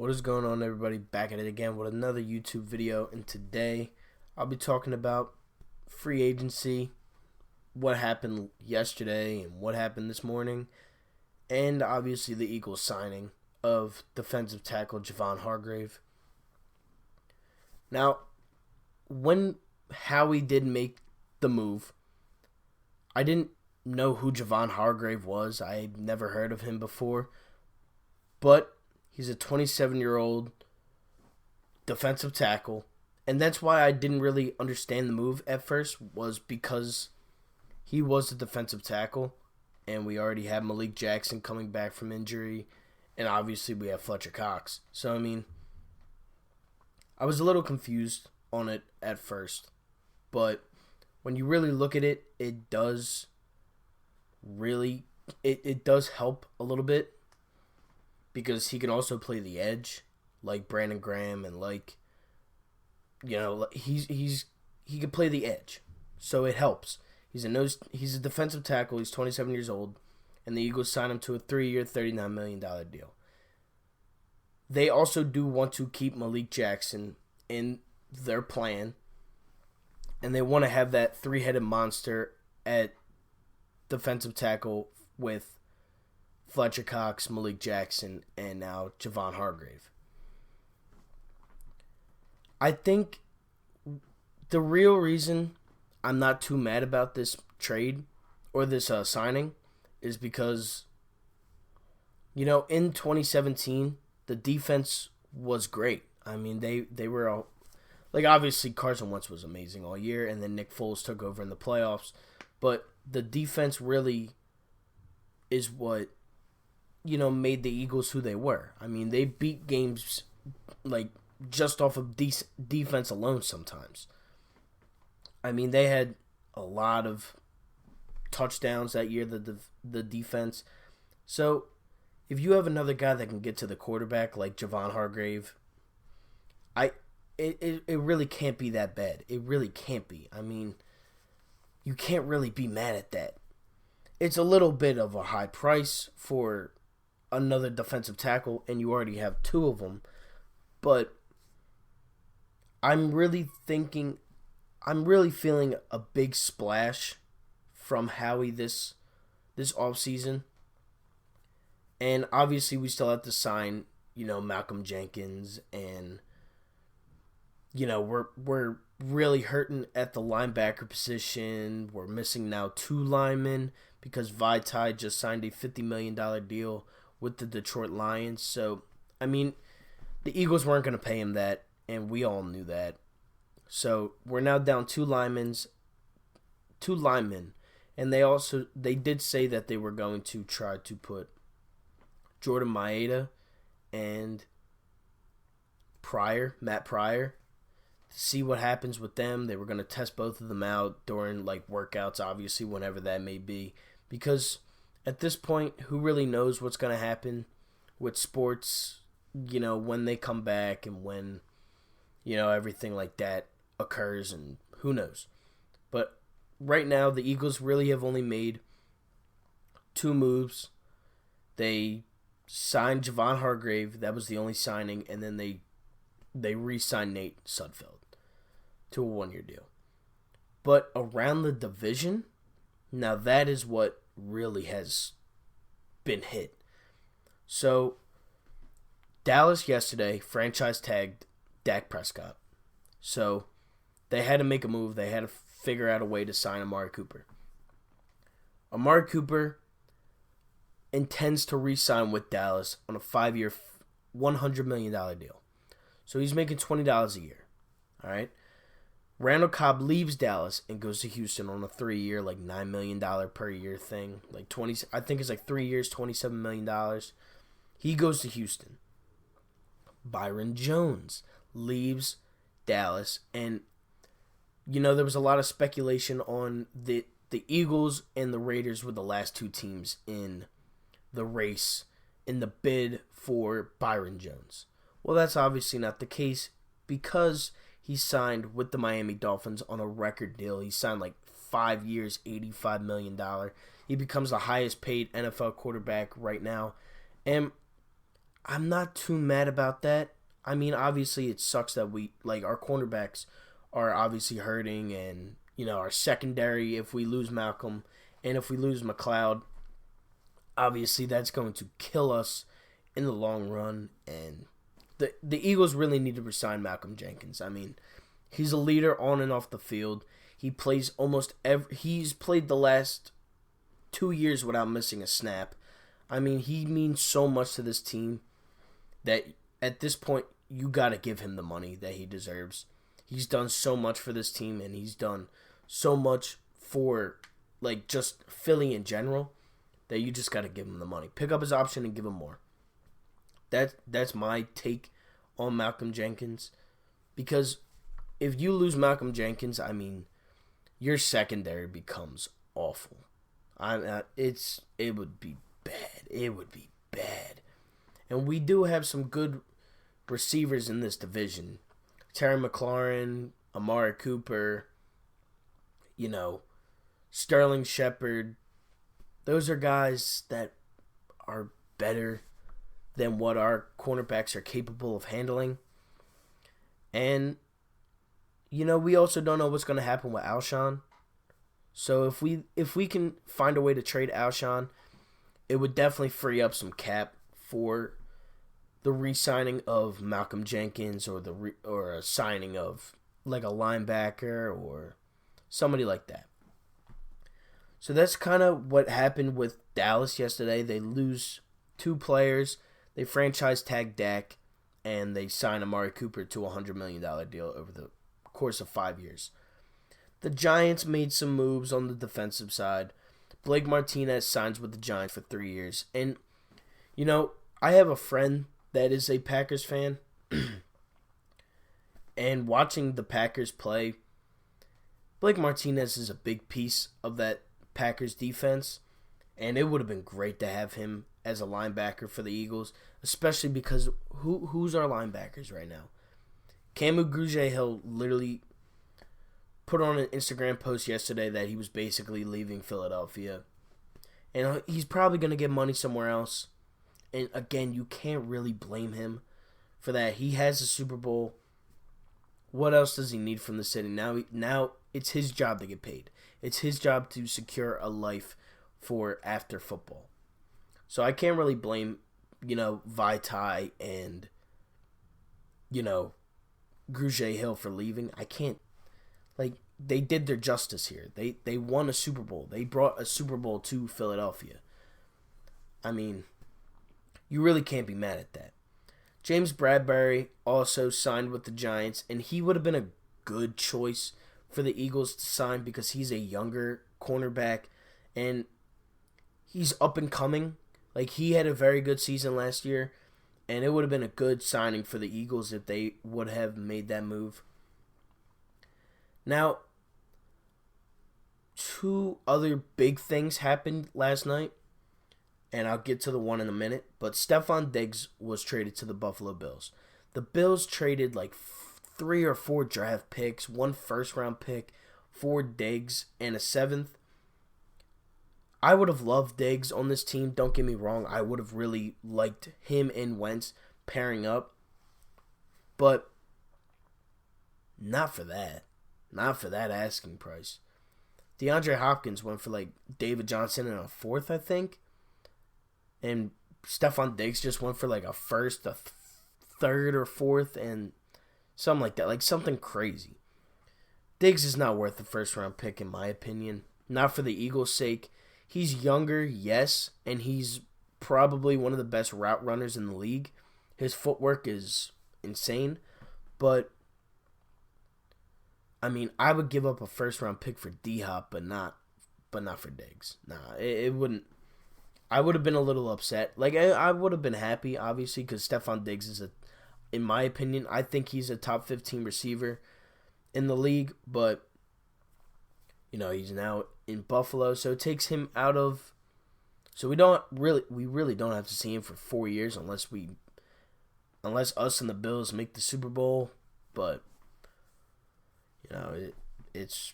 What is going on, everybody? Back at it again with another YouTube video, and today I'll be talking about free agency, what happened yesterday and what happened this morning, and obviously the Eagles signing of defensive tackle Javon Hargrave. Now, when Howie did make the move, I didn't know who Javon Hargrave was. I had never heard of him before, but he's a 27-year-old defensive tackle, and that's why I didn't really understand the move at first, was because he was a defensive tackle, and we already had Malik Jackson coming back from injury, and obviously we have Fletcher Cox. So, I was a little confused on it at first, but when you really look at it, it does help a little bit, because he can also play the edge, like Brandon Graham, and he can play the edge, so it helps. He's a defensive tackle. He's 27 years old, and the Eagles signed him to a 3-year, $39 million deal. They also do want to keep Malik Jackson in their plan, and they want to have that three-headed monster at defensive tackle with Fletcher Cox, Malik Jackson, and now Javon Hargrave. I think the real reason I'm not too mad about this trade or this signing is because, in 2017, the defense was great. They were obviously Carson Wentz was amazing all year, and then Nick Foles took over in the playoffs, but the defense really is what made the Eagles who they were. They beat games just off of defense alone sometimes. They had a lot of touchdowns that year, the defense. So if you have another guy that can get to the quarterback like Javon Hargrave, it really can't be that bad. It really can't be. You can't really be mad at that. It's a little bit of a high price for another defensive tackle, and you already have two of them, but I'm really feeling a big splash from Howie this offseason. And obviously we still have to sign, Malcolm Jenkins, and we're really hurting at the linebacker position. We're missing now 2 linemen because Vaitai just signed a $50 million deal with the Detroit Lions. So, the Eagles weren't going to pay him that, and we all knew that. So, we're now down 2 linemen, and they did say that they were going to try to put Jordan Maeda and Matt Pryor, to see what happens with them. They were going to test both of them out during workouts, obviously, whenever that may be, because at this point, who really knows what's going to happen with sports, when they come back and when, everything like that occurs, and who knows. But right now, the Eagles really have only made 2 moves. They signed Javon Hargrave. That was the only signing, and then they re-signed Nate Sudfeld to a 1-year deal. But around the division, now that is what really has been hit. So, Dallas yesterday franchise tagged Dak Prescott. So, they had to make a move. They had to figure out a way to sign Amari Cooper. Amari Cooper intends to re-sign with Dallas on a 5-year, $100 million deal. So, he's making $20 a year. All right? Randall Cobb leaves Dallas and goes to Houston on a 3-year, $9 million per year thing. I think it's 3 years, $27 million. He goes to Houston. Byron Jones leaves Dallas. And, there was a lot of speculation on the Eagles and the Raiders were the last 2 teams in the race, in the bid for Byron Jones. Well, that's obviously not the case, because he signed with the Miami Dolphins on a record deal. He signed 5 years, $85 million. He becomes the highest paid NFL quarterback right now. And I'm not too mad about that. I mean, obviously, it sucks that our cornerbacks are obviously hurting, and, our secondary, if we lose Malcolm and if we lose McLeod, obviously that's going to kill us in the long run. And the Eagles really need to resign Malcolm Jenkins. I mean, he's a leader on and off the field. He plays he's played the last 2 years without missing a snap. I mean, he means so much to this team that at this point, you got to give him the money that he deserves. He's done so much for this team, and he's done so much for, just Philly in general, that you just got to give him the money. Pick up his option and give him more. That's my take on Malcolm Jenkins. Because if you lose Malcolm Jenkins, I mean, your secondary becomes awful. It would be bad. It would be bad. And we do have some good receivers in this division. Terry McLaurin, Amari Cooper, Sterling Shepard. Those are guys that are better than what our cornerbacks are capable of handling. And, we also don't know what's going to happen with Alshon. So if we can find a way to trade Alshon, it would definitely free up some cap for the re-signing of Malcolm Jenkins or a signing of a linebacker or somebody like that. So that's kind of what happened with Dallas yesterday. They lose 2 players. They franchise tag Dak, and they sign Amari Cooper to a $100 million deal over the course of 5 years. The Giants made some moves on the defensive side. Blake Martinez signs with the Giants for 3 years. And, I have a friend that is a Packers fan. And watching the Packers play, Blake Martinez is a big piece of that Packers defense. And it would have been great to have him as a linebacker for the Eagles, especially because who's our linebackers right now? Camu Grugier-Hill literally put on an Instagram post yesterday that he was basically leaving Philadelphia. And he's probably going to get money somewhere else. And again, you can't really blame him for that. He has a Super Bowl. What else does he need from the city? Now it's his job to get paid. It's his job to secure a life for after football. So I can't really blame, Vitae and, Grugier-Hill for leaving. I can't. They did their justice here. They won a Super Bowl. They brought a Super Bowl to Philadelphia. I mean, you really can't be mad at that. James Bradbury also signed with the Giants, and he would have been a good choice for the Eagles to sign because he's a younger cornerback, and he's up and coming. He had a very good season last year, and it would have been a good signing for the Eagles if they would have made that move. Now, 2 other big things happened last night, and I'll get to the one in a minute, but Stephon Diggs was traded to the Buffalo Bills. The Bills traded 3 or 4 draft picks, 1 first-round pick, 4 Diggs, and a 7th. I would have loved Diggs on this team, don't get me wrong. I would have really liked him and Wentz pairing up, but not for that. Not for that asking price. DeAndre Hopkins went for David Johnson and a 4th, I think. And Stephon Diggs just went for a 1st, a 3rd or 4th, and something like that. Something crazy. Diggs is not worth the 1st-round pick, in my opinion. Not for the Eagles' sake. He's younger, yes, and he's probably one of the best route runners in the league. His footwork is insane, but I mean, I would give up a 1st-round pick for D-Hop, but not for Diggs. Nah, it wouldn't. I would have been a little upset. I would have been happy, obviously, because Stephon Diggs is in my opinion, I think he's a top 15 receiver in the league, but he's now in Buffalo, so it takes him out of. So we really don't have to see him for 4 years unless us and the Bills make the Super Bowl, but. It's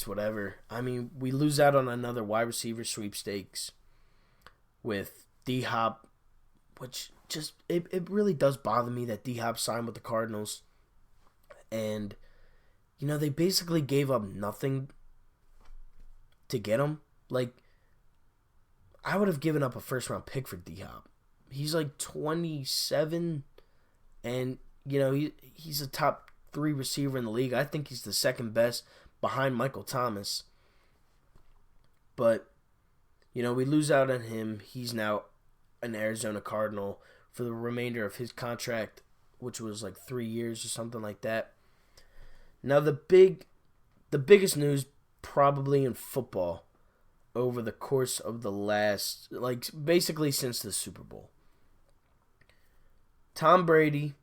whatever. I mean, we lose out on another wide receiver sweepstakes with D-Hop which just it really does bother me that D-Hop signed with the Cardinals. And, they basically gave up nothing to get him. Like, I would have given up a first-round pick for D-Hop. He's like 27, and, he's a top 3 receiver in the league. I think he's the second best behind Michael Thomas. But, we lose out on him. He's now an Arizona Cardinal for the remainder of his contract, which was like 3 years or something like that. Now, the biggest news probably in football over the course of the last, basically since the Super Bowl. Tom Brady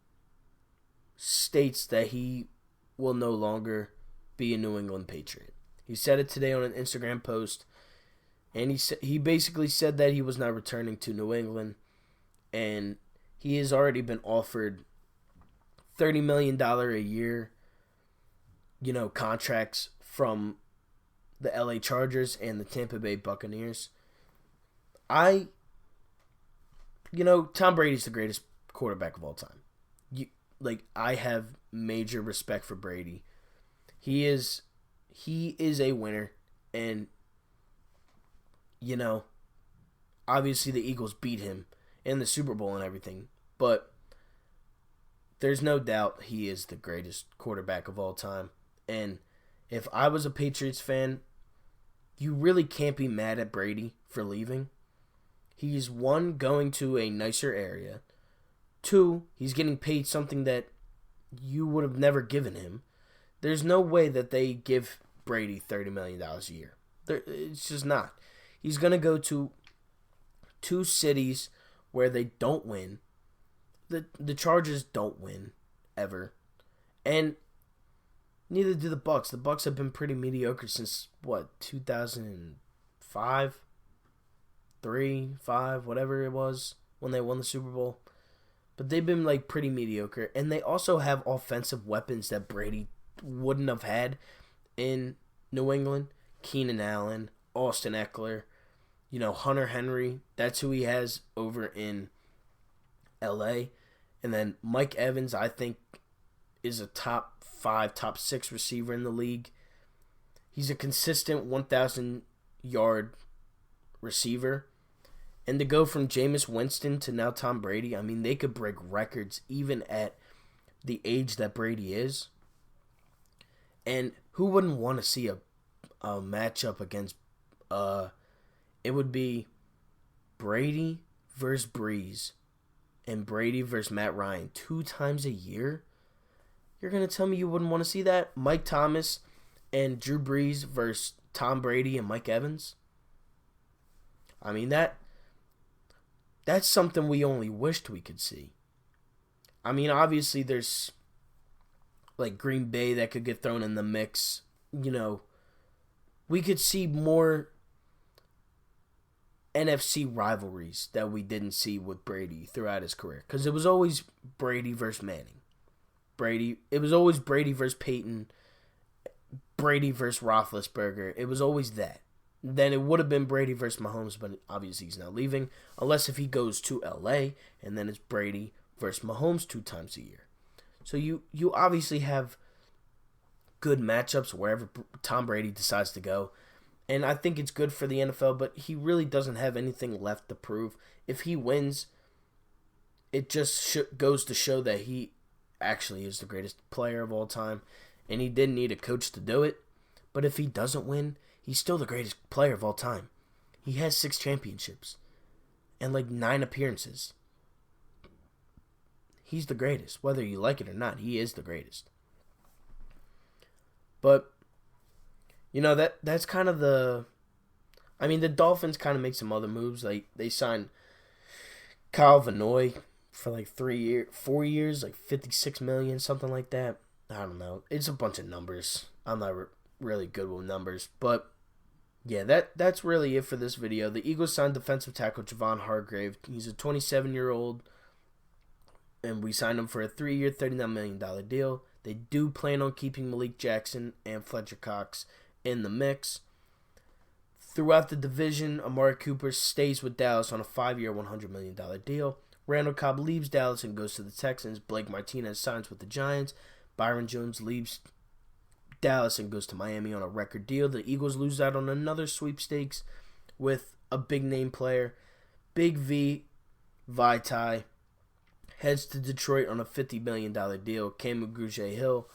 states that he will no longer be a New England Patriot. He said it today on an Instagram post, and he basically said that he was not returning to New England, and he has already been offered $30 million a year, contracts from the LA Chargers and the Tampa Bay Buccaneers. Tom Brady's the greatest quarterback of all time. I have major respect for Brady. He is a winner, and obviously the Eagles beat him in the Super Bowl and everything, but there's no doubt he is the greatest quarterback of all time. And if I was a Patriots fan, you really can't be mad at Brady for leaving. He's, 1, going to a nicer area. 2, he's getting paid something that you would have never given him. There's no way that they give Brady $30 million a year. It's just not. He's going to go to 2 cities where they don't win. The Chargers don't win, ever. And neither do the Bucs. The Bucs have been pretty mediocre since, 2005? 3, 5, whatever it was, when they won the Super Bowl. But they've been, pretty mediocre. And they also have offensive weapons that Brady wouldn't have had in New England. Keenan Allen, Austin Eckler, Hunter Henry. That's who he has over in L.A. And then Mike Evans, I think, is a top 5, top 6 receiver in the league. He's a consistent 1,000-yard receiver. And to go from Jameis Winston to now Tom Brady, they could break records even at the age that Brady is. And who wouldn't want to see a matchup against, it would be Brady versus Breeze and Brady versus Matt Ryan 2 times a year? You're going to tell me you wouldn't want to see that? Mike Thomas and Drew Brees versus Tom Brady and Mike Evans? That's something we only wished we could see. Obviously there's Green Bay that could get thrown in the mix. We could see more NFC rivalries that we didn't see with Brady throughout his career. Because it was always Brady versus Manning. It was always Brady versus Peyton. Brady versus Roethlisberger. It was always that. Then it would have been Brady versus Mahomes, but obviously he's now leaving. Unless if he goes to LA, and then it's Brady versus Mahomes 2 times a year. So you obviously have good matchups wherever Tom Brady decides to go. And I think it's good for the NFL, but he really doesn't have anything left to prove. If he wins, it just goes to show that he actually is the greatest player of all time, and he didn't need a coach to do it. But if he doesn't win, he's still the greatest player of all time. He has 6 championships and 9 appearances. He's the greatest. Whether you like it or not, he is the greatest. But, that's kind of the... the Dolphins kind of make some other moves. They signed Kyle Vanoy for 4 years, $56 million, something like that. I don't know. It's a bunch of numbers. I'm not really good with numbers, but yeah, that's really it for this video. The Eagles signed defensive tackle Javon Hargrave. He's a 27-year-old, and we signed him for a 3-year, $39 million deal. They do plan on keeping Malik Jackson and Fletcher Cox in the mix. Throughout the division, Amari Cooper stays with Dallas on a 5-year, $100 million deal. Randall Cobb leaves Dallas and goes to the Texans. Blake Martinez signs with the Giants. Byron Jones leaves Dallas and goes to Miami on a record deal. The Eagles lose out on another sweepstakes with a big-name player. Big V, Vitae, heads to Detroit on a $50 million deal. Cam Grugier-Hill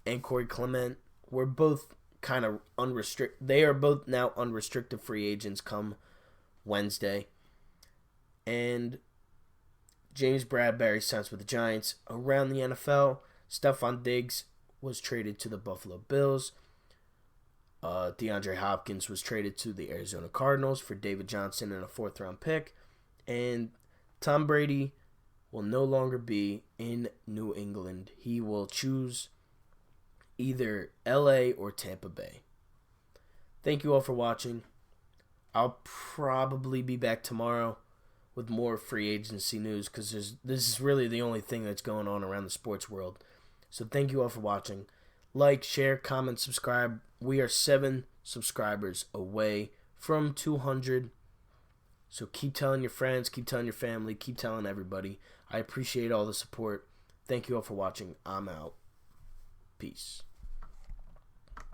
and Corey Clement were both kind of unrestricted. They are both now unrestricted free agents come Wednesday. And James Bradbury signs with the Giants. Around the NFL, Stephon Diggs was traded to the Buffalo Bills. DeAndre Hopkins was traded to the Arizona Cardinals for David Johnson and a 4th-round pick. And Tom Brady will no longer be in New England. He will choose either LA or Tampa Bay. Thank you all for watching. I'll probably be back tomorrow with more free agency news because this is really the only thing that's going on around the sports world. So thank you all for watching. Like, share, comment, subscribe. We are 7 subscribers away from 200. So keep telling your friends, keep telling your family, keep telling everybody. I appreciate all the support. Thank you all for watching. I'm out. Peace.